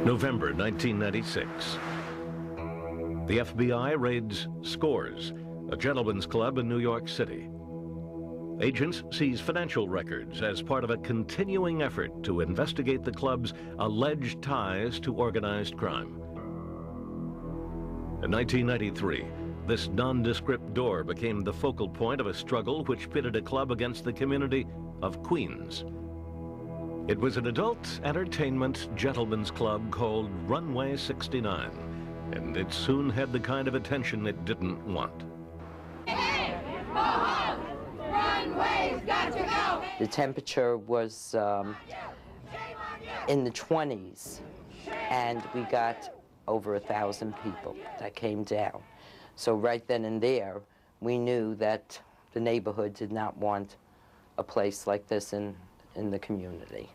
November 1996. The FBI raids Scores, a gentleman's club in New York City. Agents seize financial records as part of a continuing effort to investigate the club's alleged ties to organized crime. In 1993, this nondescript door became the focal point of a struggle which pitted a club against the community of Queens. It was an adult entertainment gentlemen's club called Runway 69, and it soon had the kind of attention it didn't want. Hey, go home! Runway's got to go! The temperature was in the 20s, and we got over 1,000 people that came down. So right then and there, we knew that the neighborhood did not want a place like this in the community.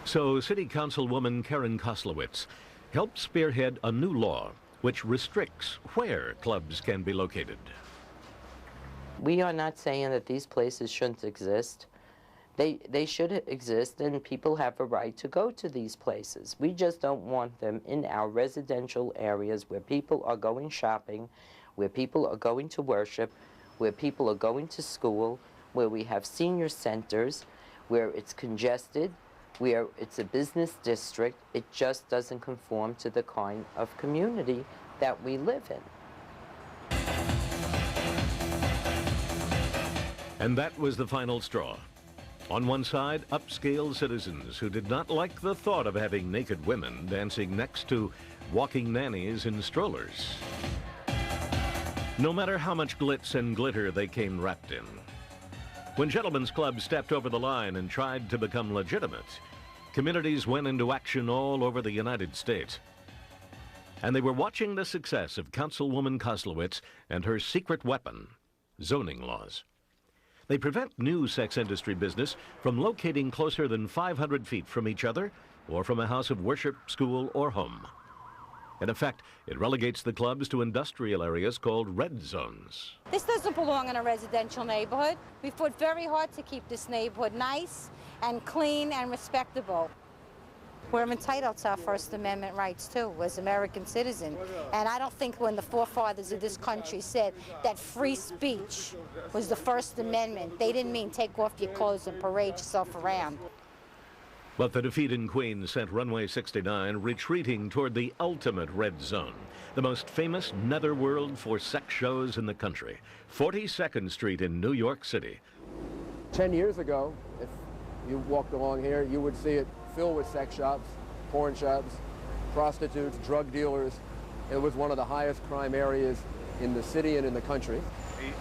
So City Councilwoman Karen Koslowitz helped spearhead a new law which restricts where clubs can be located. We are not saying that these places shouldn't exist. They should exist, and people have a right to go to these places. We just don't want them in our residential areas where people are going shopping, where people are going to worship, where people are going to school, where we have senior centers, where it's congested, where it's a business district. It just doesn't conform to the kind of community that we live in. And that was the final straw. On one side, upscale citizens who did not like the thought of having naked women dancing next to walking nannies in strollers, no matter how much glitz and glitter they came wrapped in. When gentlemen's clubs stepped over the line and tried to become legitimate, communities went into action all over the United States. And they were watching the success of Councilwoman Koslowitz and her secret weapon, zoning laws. They prevent new sex industry business from locating closer than 500 feet from each other or from a house of worship, school, or home. In effect, it relegates the clubs to industrial areas called red zones. This doesn't belong in a residential neighborhood. We've fought very hard to keep this neighborhood nice and clean and respectable. We're entitled to our First Amendment rights, too, as American citizens. And I don't think when the forefathers of this country said that free speech was the First Amendment, they didn't mean take off your clothes and parade yourself around. But the defeat in Queens sent Runway 69 retreating toward the ultimate red zone, the most famous netherworld for sex shows in the country, 42nd Street in New York City. 10 years ago, if you walked along here, you would see it filled with sex shops, porn shops, prostitutes, drug dealers. It was one of the highest crime areas in the city and in the country.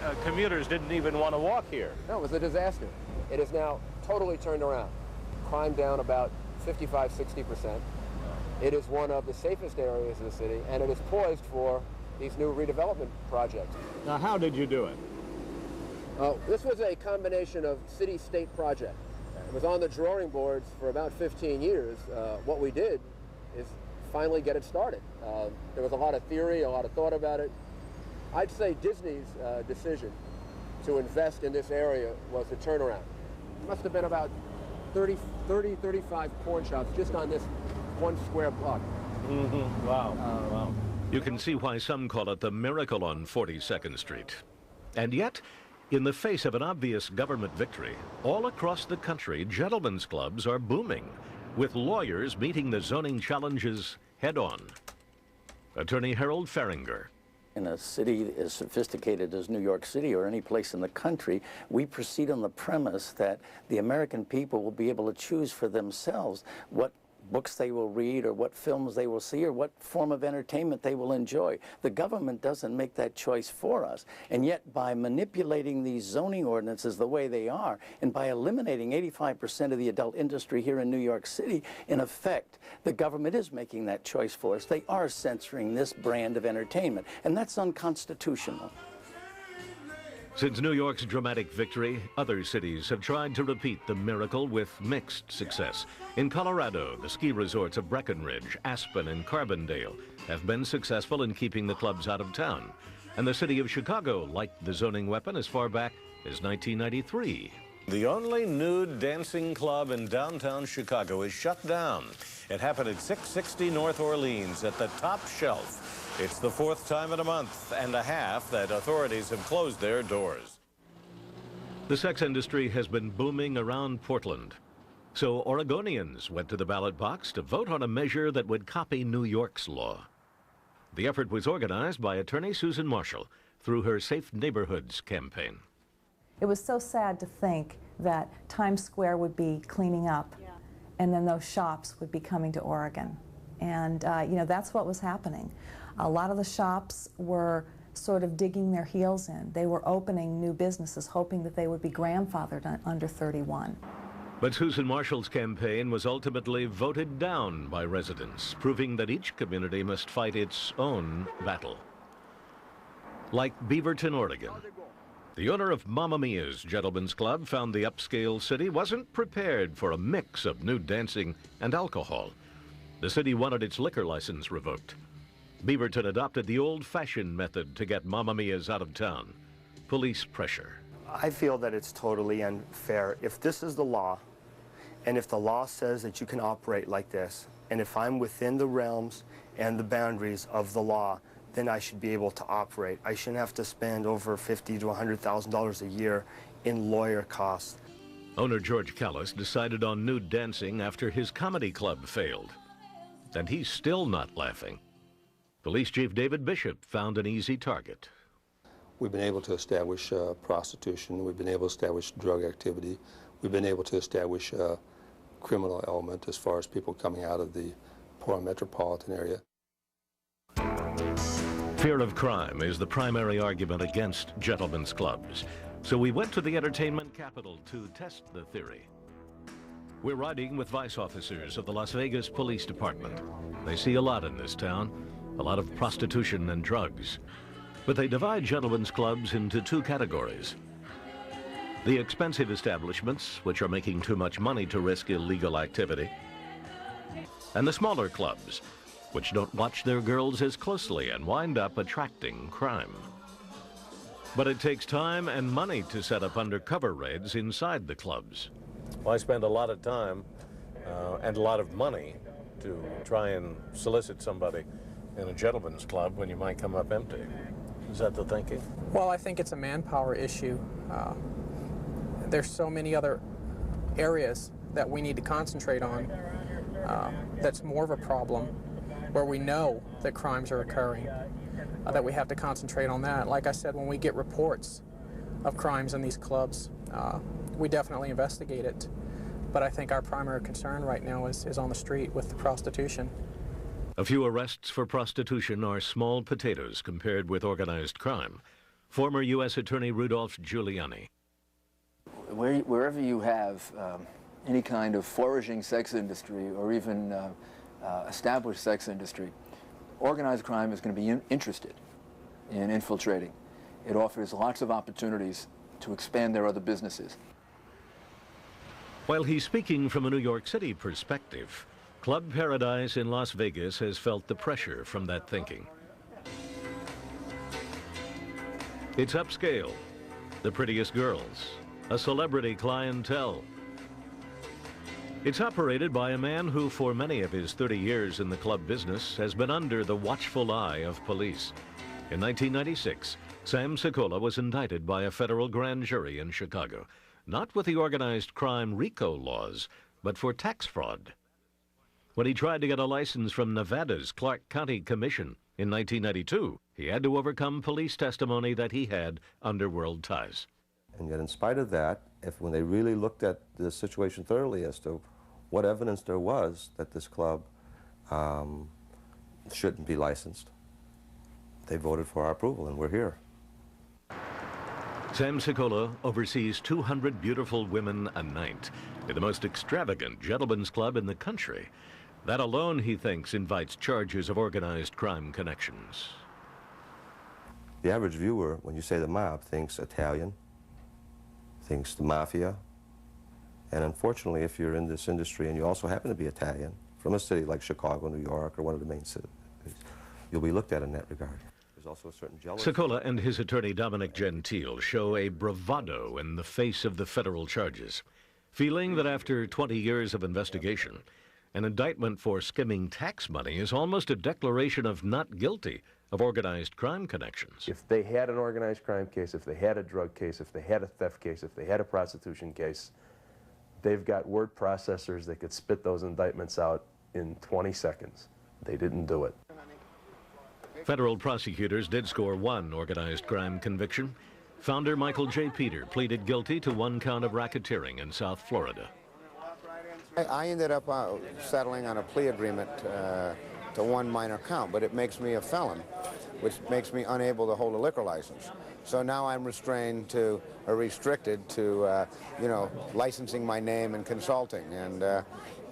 The commuters didn't even want to walk here. No, it was a disaster. It is now totally turned around. Crime down about 55–60%. It is one of the safest areas of the city, and it is poised for these new redevelopment projects. Now, how did you do it? This was a combination of city-state project. It was on the drawing boards for about 15 years. What we did is finally get it started. There was a lot of theory, a lot of thought about it. I'd say Disney's decision to invest in this area was a turnaround. It must have been about 35 porn shops just on this one square block. Mm-hmm. Wow. Wow. You can see why some call it the miracle on 42nd Street. And yet, in the face of an obvious government victory, all across the country, gentlemen's clubs are booming, with lawyers meeting the zoning challenges head-on. Attorney Harold Feringer. In a city as sophisticated as New York City or any place in the country, we proceed on the premise that the American people will be able to choose for themselves what books they will read or what films they will see or what form of entertainment they will enjoy. The government doesn't make that choice for us. And yet by manipulating these zoning ordinances the way they are and by eliminating 85% of the adult industry here in New York City, in effect, the government is making that choice for us. They are censoring this brand of entertainment, and that's unconstitutional. Since New York's dramatic victory, other cities have tried to repeat the miracle with mixed success. In Colorado, the ski resorts of Breckenridge, Aspen, and Carbondale have been successful in keeping the clubs out of town. And the city of Chicago liked the zoning weapon as far back as 1993. The only nude dancing club in downtown Chicago is shut down. It happened at 660 North Orleans at the Top Shelf. It's the fourth time in a month and a half that authorities have closed their doors. The sex industry has been booming around Portland. So Oregonians went to the ballot box to vote on a measure that would copy New York's law. The effort was organized by attorney Susan Marshall through her Safe Neighborhoods campaign. It was so sad to think that Times Square would be cleaning up, and then those shops would be coming to Oregon. And, you know, that's what was happening. A lot of the shops were sort of digging their heels in. They were opening new businesses, hoping that they would be grandfathered under 31. But Susan Marshall's campaign was ultimately voted down by residents, proving that each community must fight its own battle. Like Beaverton, Oregon. The owner of Mamma Mia's Gentlemen's Club found the upscale city wasn't prepared for a mix of nude dancing and alcohol. The city wanted its liquor license revoked. Beaverton adopted the old-fashioned method to get Mamma Mia's out of town: police pressure. I feel that it's totally unfair. If this is the law, and if the law says that you can operate like this, and if I'm within the realms and the boundaries of the law, then I should be able to operate. I shouldn't have to spend over $50,000 to $100,000 a year in lawyer costs. Owner George Callis decided on nude dancing after his comedy club failed. And he's still not laughing. Police Chief David Bishop found an easy target. We've been able to establish prostitution. We've been able to establish drug activity. We've been able to establish a criminal element as far as people coming out of the Portland metropolitan area. Fear of crime is the primary argument against gentlemen's clubs. So we went to the entertainment capital to test the theory. We're riding with vice officers of the Las Vegas Police Department. They see a lot in this town, a lot of prostitution and drugs. But they divide gentlemen's clubs into two categories. The expensive establishments, which are making too much money to risk illegal activity, and the smaller clubs, which don't watch their girls as closely and wind up attracting crime. But it takes time and money to set up undercover raids inside the clubs. Well, I spend a lot of time and a lot of money to try and solicit somebody in a gentleman's club when you might come up empty. Is that the thinking? Well, I think it's a manpower issue. There's so many other areas that we need to concentrate on that's more of a problem, where we know that crimes are occurring, that we have to concentrate on that. Like I said, when we get reports of crimes in these clubs, we definitely investigate it. But I think our primary concern right now is on the street with the prostitution. A few arrests for prostitution are small potatoes compared with organized crime. Former U.S. Attorney Rudolph Giuliani. Wherever you have any kind of flourishing sex industry or even established sex industry, organized crime is going to be interested in infiltrating. It offers lots of opportunities to expand their other businesses. While he's speaking from a New York City perspective, Club Paradise in Las Vegas has felt the pressure from that thinking. It's upscale, the prettiest girls, a celebrity clientele. It's operated by a man who, for many of his 30 years in the club business, has been under the watchful eye of police. In 1996, Sam Sikola was indicted by a federal grand jury in Chicago, not with the organized crime RICO laws, but for tax fraud. When he tried to get a license from Nevada's Clark County Commission in 1992, he had to overcome police testimony that he had underworld ties. And yet in spite of that, when they really looked at the situation thoroughly as to what evidence there was that this club shouldn't be licensed, they voted for our approval, and we're here. Sam Sikola oversees 200 beautiful women a night in the most extravagant gentlemen's club in the country. That alone, he thinks, invites charges of organized crime connections. The average viewer, when you say the mob, thinks Italian, thinks the mafia. And unfortunately, if you're in this industry and you also happen to be Italian, from a city like Chicago, New York, or one of the main cities, you'll be looked at in that regard. also a certain jealousy. Sokola and his attorney Dominic Gentile show a bravado in the face of the federal charges, feeling that after 20 years of investigation, an indictment for skimming tax money is almost a declaration of not guilty of organized crime connections. If they had an organized crime case, if they had a drug case, if they had a theft case, if they had a prostitution case, they've got word processors that could spit those indictments out in 20 seconds. They didn't do it. Federal prosecutors did score one organized crime conviction. Founder Michael J. Peter pleaded guilty to one count of racketeering in South Florida. I ended up settling on a plea agreement to one minor count, but it makes me a felon, which makes me unable to hold a liquor license. So now I'm restrained to, or restricted to, you know, licensing my name and consulting. And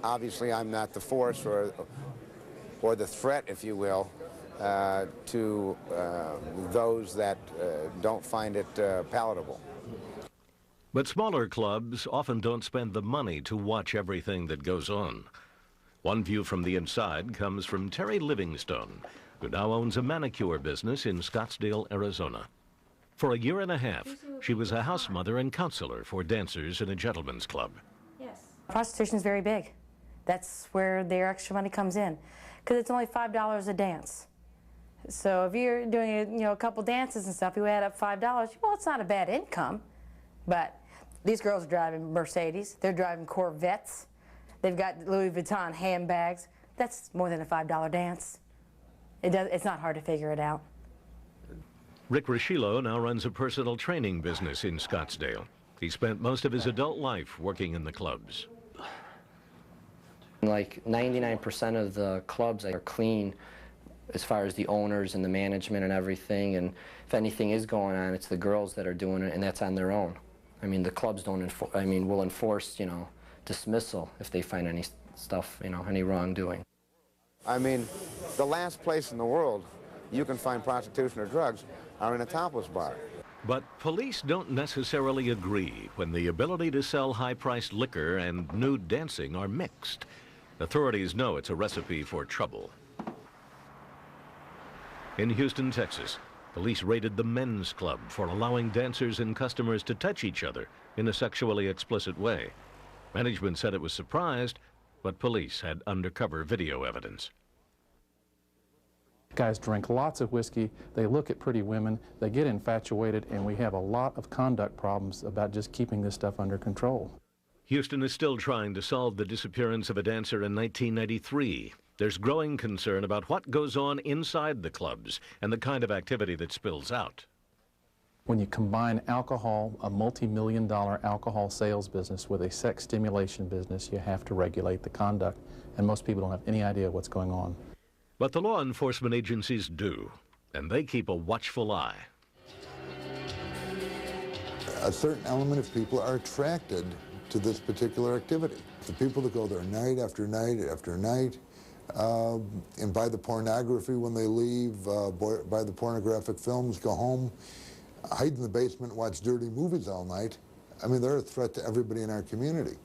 obviously I'm not the force or the threat, if you will, to those that don't find it palatable. But smaller clubs often don't spend the money to watch everything that goes on. One view from the inside comes from Terry Livingstone, who now owns a manicure business in Scottsdale, Arizona. For a year and a half, she was a house mother and counselor for dancers in a gentleman's club. Yes. Prostitution is very big. That's where their extra money comes in, because it's only $5 a dance. So if you're doing a couple dances and stuff, you add up $5. Well, it's not a bad income, but these girls are driving Mercedes. They're driving Corvettes. They've got Louis Vuitton handbags. That's more than a $5 dance. It's not hard to figure it out. Rick Roshilo now runs a personal training business in Scottsdale. He spent most of his adult life working in the clubs. Like 99% of the clubs are clean as far as the owners and the management and everything, and if anything is going on, it's the girls that are doing it, and that's on their own. I mean, the clubs don't will enforce, dismissal if they find any stuff, any wrongdoing. I mean, the last place in the world you can find prostitution or drugs are in a topless bar. But police don't necessarily agree when the ability to sell high-priced liquor and nude dancing are mixed. Authorities know it's a recipe for trouble. In Houston, Texas, police raided the men's club for allowing dancers and customers to touch each other in a sexually explicit way. Management said it was surprised, but police had undercover video evidence. Guys drink lots of whiskey, they look at pretty women, they get infatuated, and we have a lot of conduct problems about just keeping this stuff under control. Houston is still trying to solve the disappearance of a dancer in 1993. There's growing concern about what goes on inside the clubs and the kind of activity that spills out. When you combine alcohol, a multi-million-dollar alcohol sales business, with a sex stimulation business, you have to regulate the conduct, and most people don't have any idea what's going on. But the law enforcement agencies do, and they keep a watchful eye. A certain element of people are attracted to this particular activity. The people that go there night after night after night, and buy the pornography when they leave, buy the pornographic films, go home, hide in the basement, watch dirty movies all night. I mean, they're a threat to everybody in our community.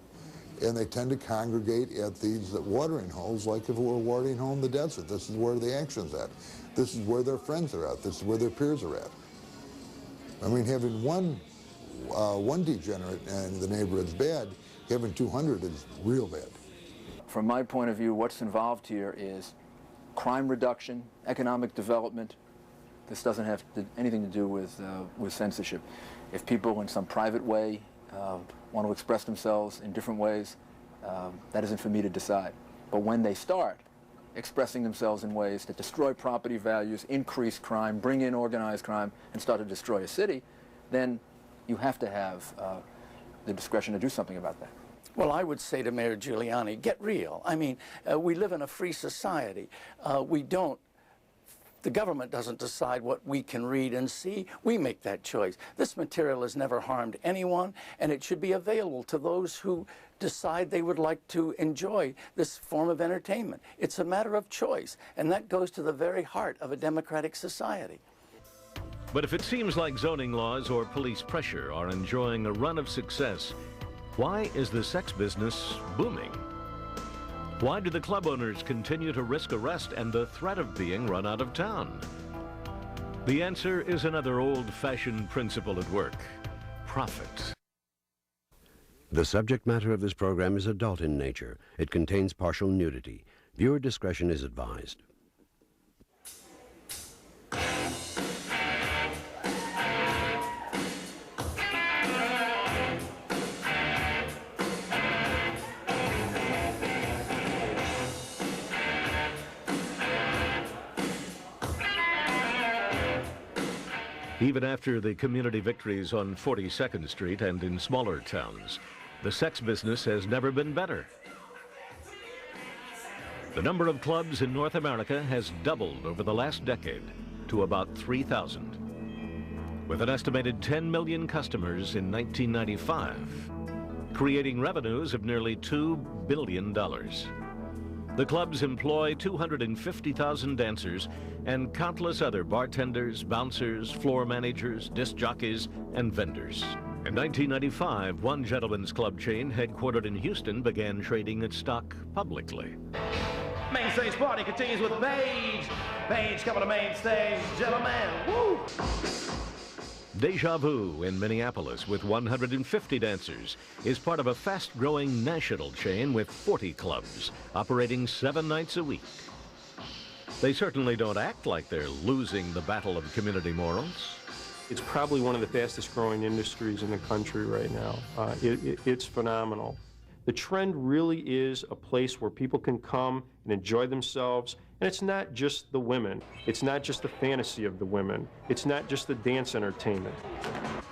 And they tend to congregate at these watering holes like if it were a watering hole in the desert. This is where the action's at. This is where their friends are at. This is where their peers are at. I mean, having one degenerate in the neighborhood's bad, having 200 is real bad. From my point of view, what's involved here is crime reduction, economic development. This doesn't have anything to do with censorship. If people in some private way want to express themselves in different ways, that isn't for me to decide. But when they start expressing themselves in ways that destroy property values, increase crime, bring in organized crime, and start to destroy a city, then you have to have the discretion to do something about that. Well, I would say to Mayor Giuliani, get real. I mean, we live in a free society. The government doesn't decide what we can read and see. We make that choice. This material has never harmed anyone, and it should be available to those who decide they would like to enjoy this form of entertainment. It's a matter of choice, and that goes to the very heart of a democratic society. But if it seems like zoning laws or police pressure are enjoying a run of success, why is the sex business booming? Why do the club owners continue to risk arrest and the threat of being run out of town? The answer is another old-fashioned principle at work: profit. The subject matter of this program is adult in nature. It contains partial nudity. Viewer discretion is advised. Even after the community victories on 42nd Street and in smaller towns, the sex business has never been better. The number of clubs in North America has doubled over the last decade to about 3,000, with an estimated 10 million customers in 1995, creating revenues of nearly $2 billion. The clubs employ 250,000 dancers and countless other bartenders, bouncers, floor managers, disc jockeys, and vendors. In 1995, one gentleman's club chain headquartered in Houston began trading its stock publicly. Main stage party continues with Paige. Paige coming to main stage, gentlemen. Woo! Deja Vu in Minneapolis, with 150 dancers, is part of a fast-growing national chain with 40 clubs, operating 7 nights a week. They certainly don't act like they're losing the battle of community morals. It's probably one of the fastest growing industries in the country right now. It's phenomenal. The trend really is a place where people can come and enjoy themselves. And it's not just the women. It's not just the fantasy of the women. It's not just the dance entertainment.